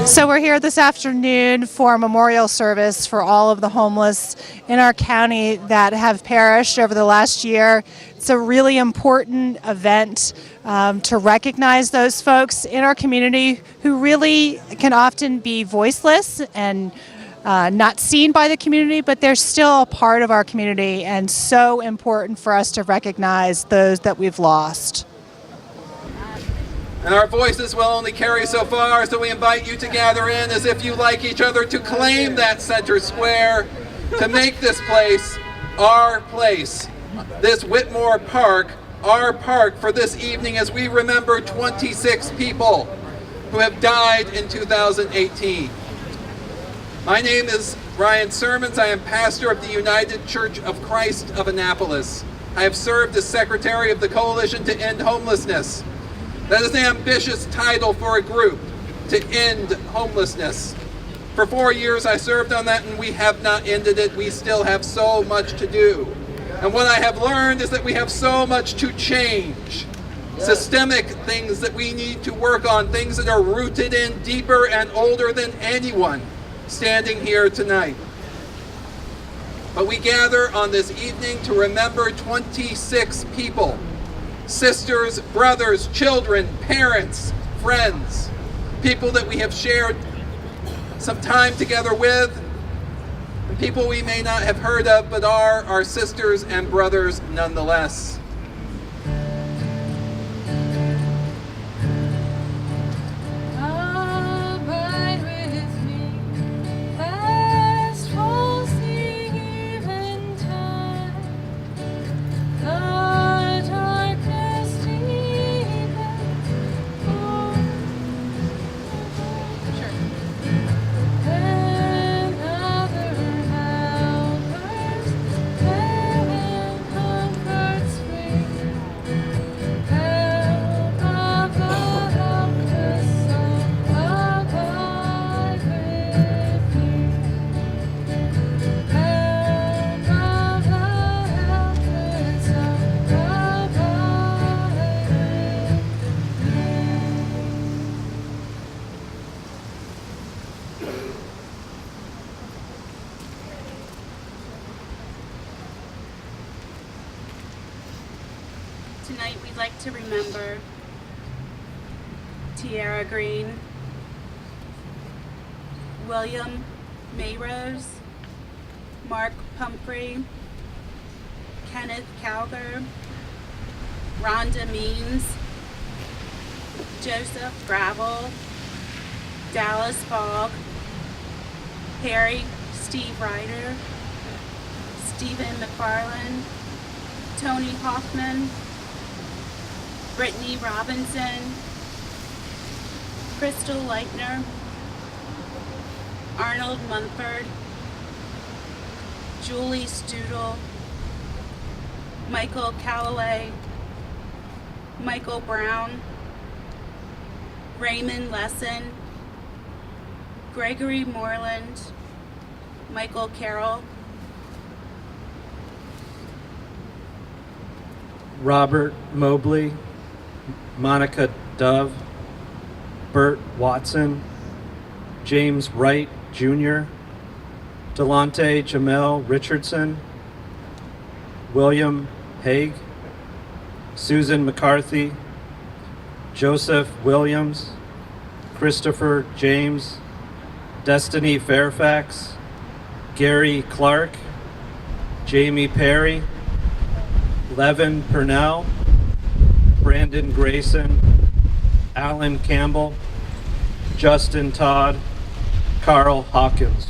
So we're here this afternoon for a memorial service for all of the homeless in our county that have perished over the last year. It's a really important event to recognize those folks in our community who really can often be voiceless and not seen by the community, but they're still a part of our community, and so important for us to recognize those that we've lost. And our voices will only carry so far, so we invite you to gather in as if you like each other, to claim that center square, to make this place our place, this Whitmore Park, our park for this evening as we remember 26 people who have died in 2018. My name is Ryan Sermons. I am pastor of the United Church of Christ of Annapolis. I have served as secretary of the Coalition to End Homelessness. That is an ambitious title for a group, to end homelessness. For 4 years I served on that, and we have not ended it. We still have so much to do. And what I have learned is that we have so much to change. Systemic things that we need to work on, things that are rooted in deeper and older than anyone standing here tonight. But we gather on this evening to remember 26 people. Sisters, brothers, children, parents, friends, people that we have shared some time together with, and people we may not have heard of, but are our sisters and brothers nonetheless. Tonight we'd like to remember Tiara Green, William Mayrose, Mark Pumphrey, Kenneth Calger, Rhonda Means, Joseph Gravel, Dallas Fogg, Harry Steve Ryder, Stephen McFarland, Tony Hoffman, Brittany Robinson, Crystal Leitner, Arnold Munford, Julie Studel, Michael Calloway, Michael Brown, Raymond Lesson, Gregory Moreland, Michael Carroll, Robert Mobley, Monica Dove, Bert Watson, James Wright Jr., Delonte Jamel Richardson, William Haig, Susan McCarthy, Joseph Williams, Christopher James, Destiny Fairfax, Gary Clark, Jamie Perry, Levin Purnell, Brandon Grayson, Alan Campbell, Justin Todd, Carl Hawkins.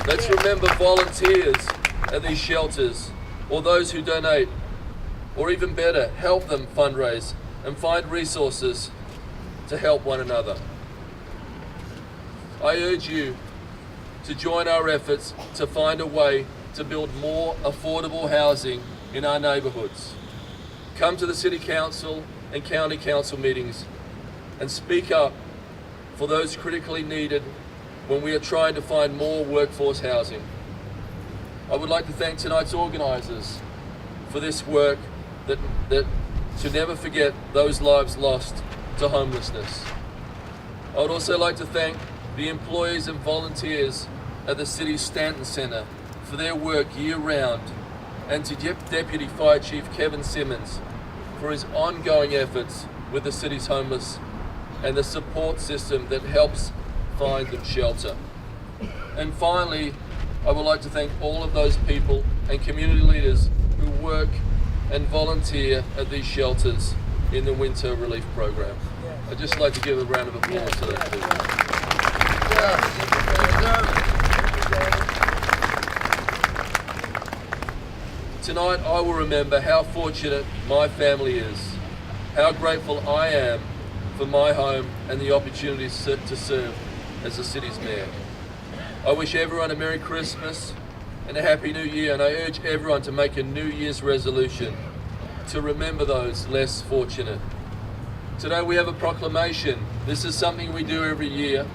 Let's remember volunteers at these shelters, or those who donate, or even better, help them fundraise and find resources to help one another. I urge you to join our efforts to find a way to build more affordable housing in our neighbourhoods. Come to the City Council and County Council meetings and speak up for those critically needed when we are trying to find more workforce housing. I would like to thank tonight's organisers for this work that to never forget those lives lost to homelessness. I would also like to thank the employees and volunteers at the city's Stanton Center for their work year-round, and to Deputy Fire Chief Kevin Simmons for his ongoing efforts with the city's homeless and the support system that helps find them shelter. And finally, I would like to thank all of those people and community leaders who work and volunteer at these shelters in the winter relief program. I'd just like to give a round of applause to those people. Tonight I will remember how fortunate my family is, how grateful I am for my home and the opportunity to serve as the city's mayor. I wish everyone a Merry Christmas and a Happy New Year, and I urge everyone to make a New Year's resolution to remember those less fortunate. Today we have a proclamation. This is something we do every year.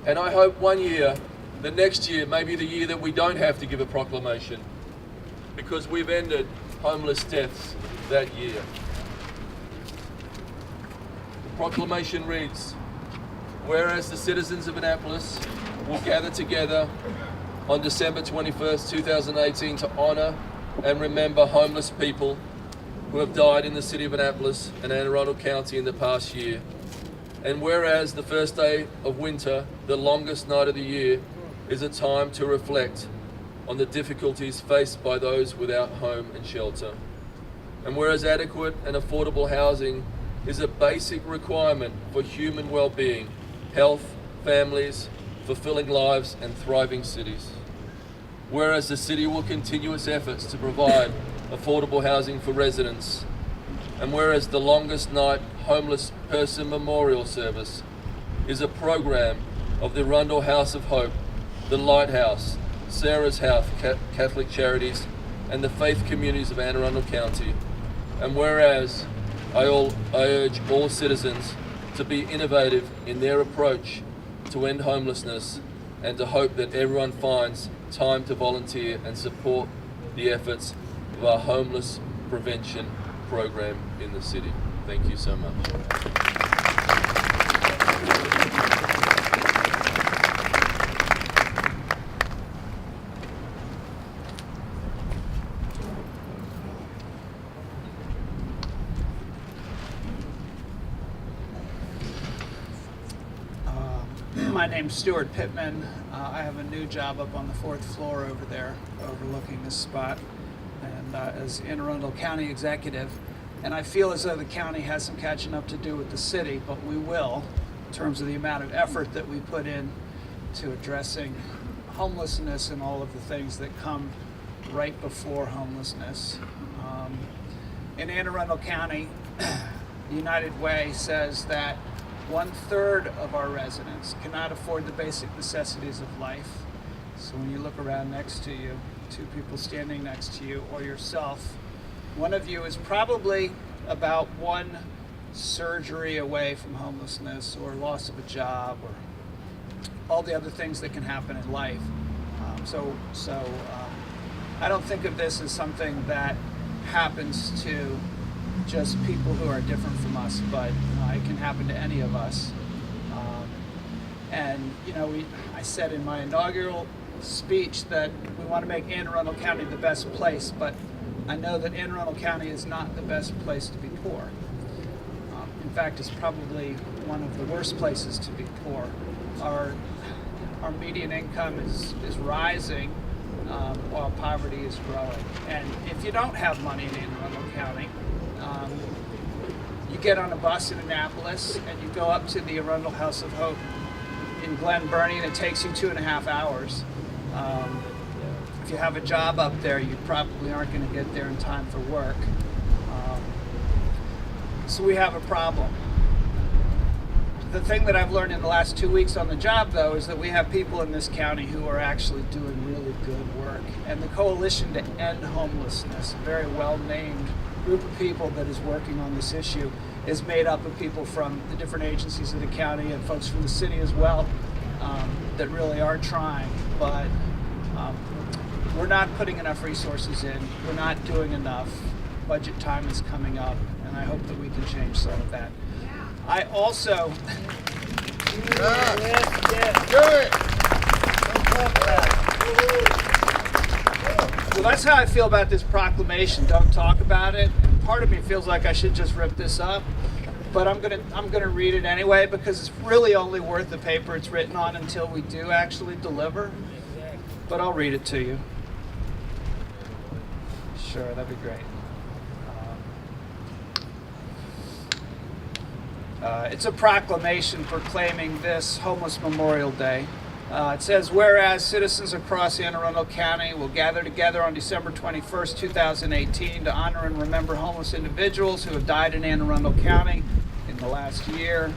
And I hope one year, the next year, may be the year that we don't have to give a proclamation, because we've ended homeless deaths that year. The proclamation reads, whereas the citizens of Annapolis will gather together on December 21st, 2018 to honor and remember homeless people who have died in the city of Annapolis and Arundel County in the past year. And whereas the first day of winter, the longest night of the year, is a time to reflect on the difficulties faced by those without home and shelter. And whereas adequate and affordable housing is a basic requirement for human well-being, health, families, fulfilling lives, and thriving cities. Whereas the city will continue its efforts to provide affordable housing for residents. And whereas the longest night homeless person memorial service is a program of the Arundel House of Hope, the Lighthouse, Sarah's House Catholic Charities, and the faith communities of Anne Arundel County. And whereas I urge all citizens to be innovative in their approach to end homelessness, and to hope that everyone finds time to volunteer and support the efforts of our homeless prevention program in the city. Thank you so much. My name's Stuart Pittman. I have a new job up on the 4th floor over there, overlooking this spot, and as Anne Arundel County executive. And I feel as though the county has some catching up to do with the city, but we will, in terms of the amount of effort that we put in to addressing homelessness and all of the things that come right before homelessness. In Anne Arundel County, United Way says that 1/3 of our residents cannot afford the basic necessities of life. So when you look around next to you, two people standing next to you or yourself, one of you is probably about one surgery away from homelessness or loss of a job or all the other things that can happen in life. I don't think of this as something that happens to just people who are different from us, but it can happen to any of us. I said in my inaugural speech that we want to make Anne Arundel County the best place, but I know that Anne Arundel County is not the best place to be poor. In fact, it's probably one of the worst places to be poor. Our median income is rising while poverty is growing. And if you don't have money in Anne Arundel County, you get on a bus in Annapolis and you go up to the Arundel House of Hope in Glen Burnie, and it takes you 2.5 hours. If you have a job up there, you probably aren't going to get there in time for work. So we have a problem. The thing that I've learned in the last 2 weeks on the job, though, is that we have people in this county who are actually doing really good work. And the Coalition to End Homelessness, a very well-named group of people that is working on this issue, is made up of people from the different agencies of the county and folks from the city as well, that really are trying. But we're not putting enough resources in. We're not doing enough. budget time is coming up, and I hope that we can change some of that. I also... Well, that's how I feel about this proclamation. Don't talk about it. And part of me feels like I should just rip this up, but I'm gonna read it anyway because it's really only worth the paper it's written on until we do actually deliver. But I'll read it to you. Sure, that'd be great. It's a proclamation proclaiming this Homeless Memorial Day. It says, whereas citizens across Anne Arundel County will gather together on December 21st, 2018 to honor and remember homeless individuals who have died in Anne Arundel County in the last year.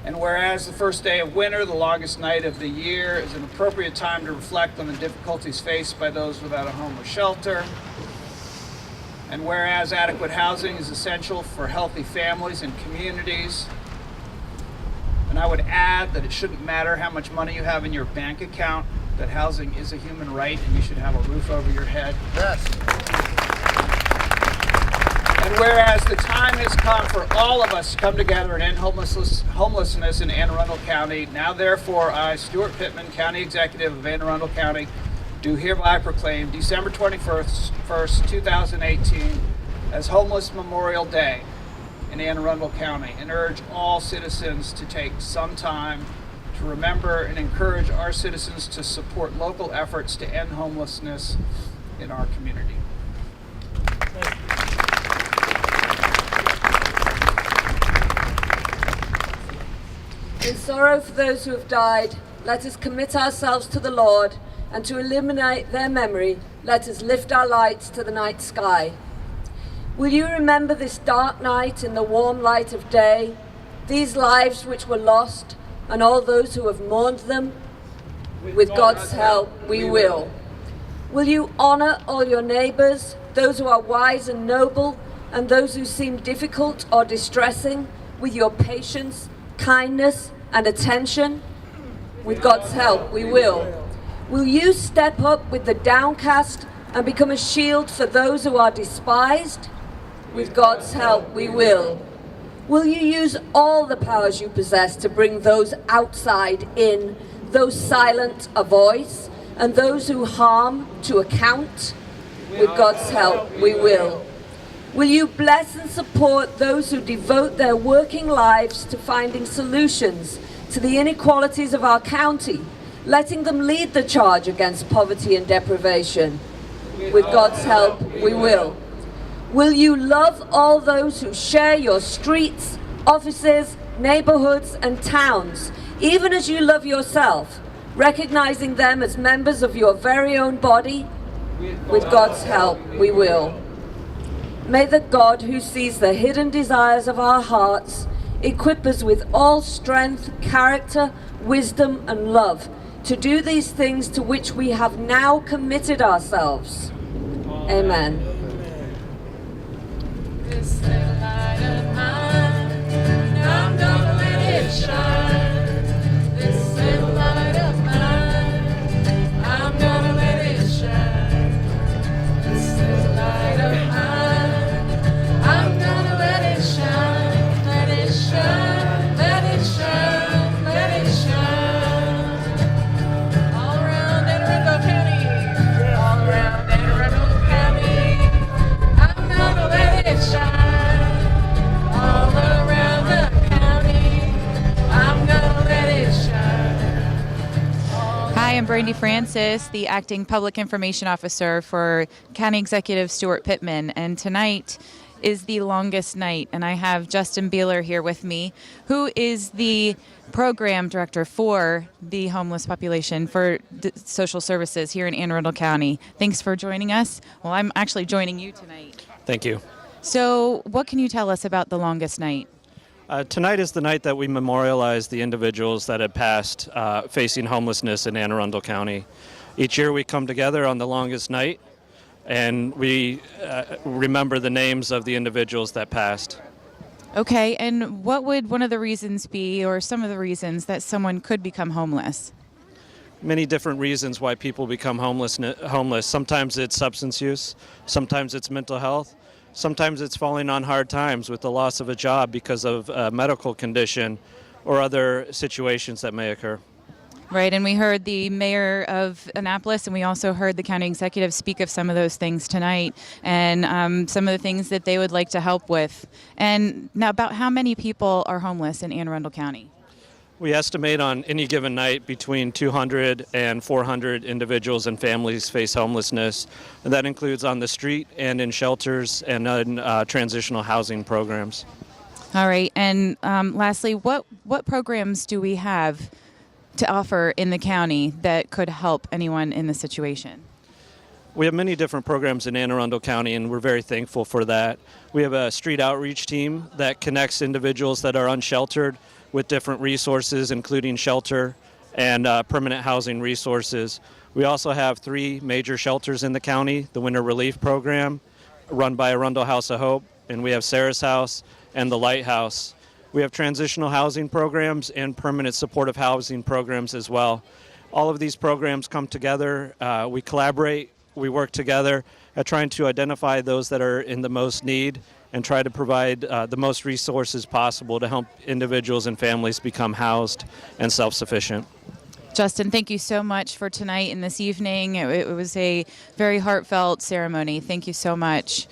And whereas the first day of winter, the longest night of the year, is an appropriate time to reflect on the difficulties faced by those without a home or shelter. And whereas adequate housing is essential for healthy families and communities. And I would add that it shouldn't matter how much money you have in your bank account, that housing is a human right and you should have a roof over your head. Yes. And whereas the time has come for all of us to come together and end homelessness in Anne Arundel County, now therefore I, Stuart Pittman, County Executive of Anne Arundel County, do hereby proclaim December 21st, 2018 as Homeless Memorial Day in Anne Arundel County, and urge all citizens to take some time to remember and encourage our citizens to support local efforts to end homelessness in our community. In sorrow for those who have died, let us commit ourselves to the Lord, and to illuminate their memory, let us lift our lights to the night sky. Will you remember this dark night in the warm light of day, these lives which were lost, and all those who have mourned them? With God's help, we will. Will you honor all your neighbors, those who are wise and noble, and those who seem difficult or distressing, with your patience, kindness, and attention? With God's help, we will. Will you step up with the downcast and become a shield for those who are despised? With God's help, we will. Will you use all the powers you possess to bring those outside in, those silent a voice, and those who harm to account? With God's help, we will. Will you bless and support those who devote their working lives to finding solutions to the inequalities of our county, letting them lead the charge against poverty and deprivation? With God's help, we will. Will you love all those who share your streets, offices, neighborhoods, and towns, even as you love yourself, recognizing them as members of your very own body? With God's help, we will. May the God who sees the hidden desires of our hearts equip us with all strength, character, wisdom, and love to do these things to which we have now committed ourselves. Amen. This little light of mine, I'm gonna let it shine. This little light of mine, I'm gonna let it shine. This little light of mine, I'm gonna let it shine. Let it shine, let it shine, let it shine. All around Anne Arundel County, all around Anne Arundel County, I'm gonna let it shine. All around the county, I'm gonna let it shine. Hi, I'm Brandy Francis, the Acting Public Information Officer for County Executive Stuart Pittman, and tonight is the longest night, and I have Justin Beeler here with me, who is the Program Director for the homeless population for social services here in Anne Arundel County. Thanks for joining us. Well, I'm actually joining you tonight. Thank you. So what can you tell us about the longest night? Tonight is the night that we memorialize the individuals that have passed facing homelessness in Anne Arundel County. Each year we come together on the longest night and we remember the names of the individuals that passed. Okay, and what would one of the reasons be, or some of the reasons that someone could become homeless? many different reasons why people become homeless. Sometimes it's substance use, sometimes it's mental health, sometimes it's falling on hard times with the loss of a job because of a medical condition or other situations that may occur. Right, and we heard the mayor of Annapolis, and we also heard the county executive speak of some of those things tonight, and some of the things that they would like to help with. And now, about how many people are homeless in Anne Arundel County? We estimate on any given night between 200 and 400 individuals and families face homelessness. And that includes on the street and in shelters and in transitional housing programs. All right, and lastly, what programs do we have to offer in the county that could help anyone in this situation? We have many different programs in Anne Arundel County, and we're very thankful for that. We have a street outreach team that connects individuals that are unsheltered with different resources, including shelter and permanent housing resources. We also have 3 major shelters in the county: the Winter Relief Program, run by Arundel House of Hope, and we have Sarah's House and the Lighthouse. We have transitional housing programs and permanent supportive housing programs as well. All of these programs come together. We collaborate, we work together at trying to identify those that are in the most need and try to provide the most resources possible to help individuals and families become housed and self-sufficient. Justin, thank you so much for tonight and this evening. It was a very heartfelt ceremony. Thank you so much.